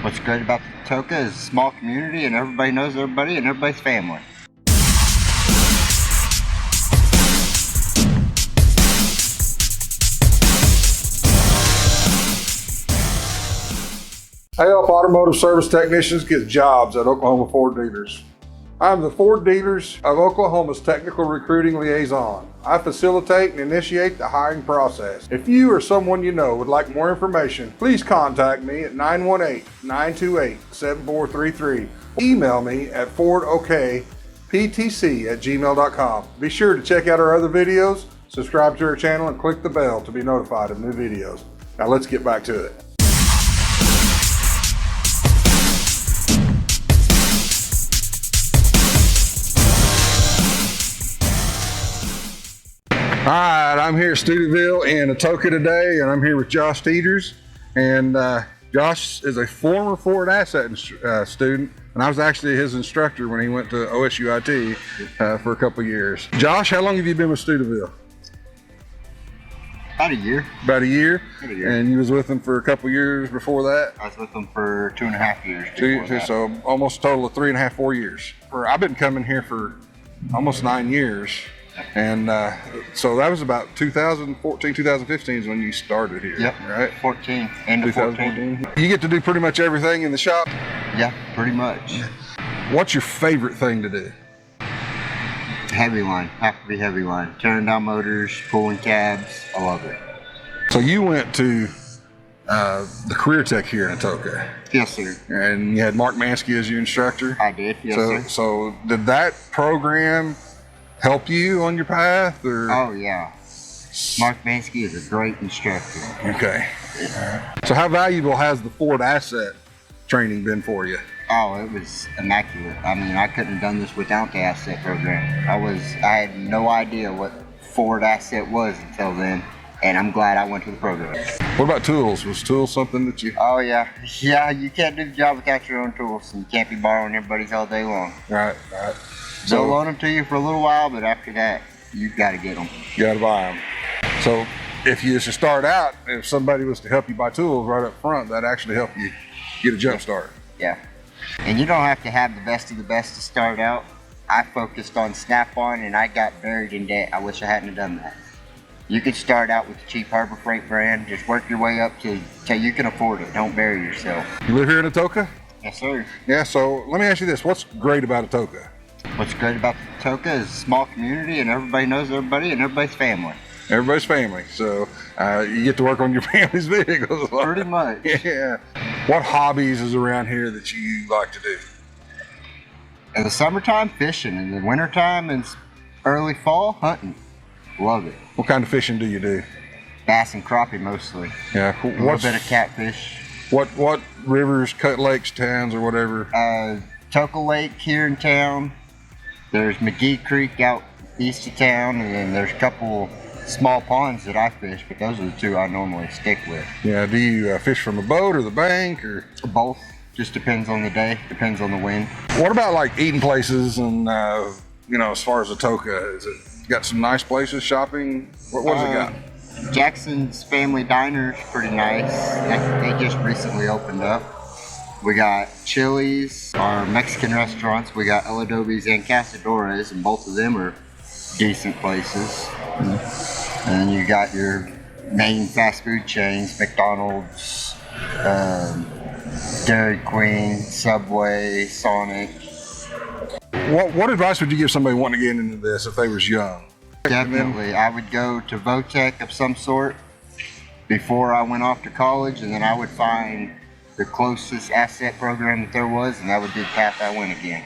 What's great about Atoka is a small community and everybody knows everybody and everybody's family. I help automotive service technicians get jobs at Oklahoma Ford dealers. I'm the Ford Dealers of Oklahoma's technical recruiting liaison. I facilitate and initiate the hiring process. If you or someone you know would like more information, please contact me at 918-928-7433. Email me at fordokptc@gmail.com. Be sure to check out our other videos, subscribe to our channel, and click the bell to be notified of new videos. Now let's get back to it. All right, I'm here at Stuteville in Atoka today, and I'm here with Josh Teeters. And Josh is a former Ford Asset student, and I was actually his instructor when he went to OSUIT for a couple of years. Josh, how long have you been with Stuteville? About a year. About a year? About a year. And you was with them for a couple of years before that? I was with them for 2.5 years. So almost a total of 3.5, 4 years. I've been coming here for almost 9 years. And so that was about 2014, 2015 is when you started here, yep. Right? 14, end of 14. You get to do pretty much everything in the shop? Yeah, pretty much. What's your favorite thing to do? Heavy line, have to be heavy line. Tearing down motors, pulling cabs, I love it. So you went to the Career Tech here in Atoka? Yes, sir. And you had Mark Mansky as your instructor? I did, yes, sir. So did that program help you on your path, or? Oh yeah, Mark Mansky is a great instructor. Okay. So how valuable has the Ford Asset training been for you? Oh, it was immaculate. I mean, I couldn't have done this without the Asset program. I had no idea what Ford Asset was until then, and I'm glad I went to the program. What about tools? Was tools something that you? Oh yeah, you can't do the job without your own tools, and you can't be borrowing everybody's all day long. Right. They'll loan them to you for a little while, but after that, you've got to get them. You got to buy them. So if you should start out, if somebody was to help you buy tools right up front, that'd actually help you get a jump start. Yeah. And you don't have to have the best of the best to start out. I focused on Snap-on and I got buried in debt. I wish I hadn't have done that. You could start out with the cheap Harbor Freight brand, just work your way up till you can afford it. Don't bury yourself. You live here in Atoka? Yes, sir. Yeah, so let me ask you this. What's great about Atoka? What's great about Atoka is a small community and everybody knows everybody and everybody's family. Everybody's family. So you get to work on your family's vehicles. Pretty much. Yeah. What hobbies is around here that you like to do? In the summertime, fishing. In the wintertime and early fall, hunting. Love it. What kind of fishing do you do? Bass and crappie mostly. Yeah. A little bit of catfish. What rivers, lakes, towns, or whatever? Atoka Lake here in town. There's McGee Creek out east of town, and then there's a couple small ponds that I fish, but those are the two I normally stick with. Yeah, do you fish from a boat or the bank, or? Both. Just depends on the day, depends on the wind. What about like eating places and, as far as Atoka, is it got some nice places, shopping? What does it got? Jackson's Family Diner is pretty nice. They just recently opened up. We got Chili's, our Mexican restaurants. We got El Adobe's and Casadores, and both of them are decent places. And then you got your main fast food chains, McDonald's, Dairy Queen, Subway, Sonic. What advice would you give somebody wanting to get into this if they was young? Definitely, I would go to Votech of some sort before I went off to college, and then I would find the closest asset program that there was, and that would be the path I went again.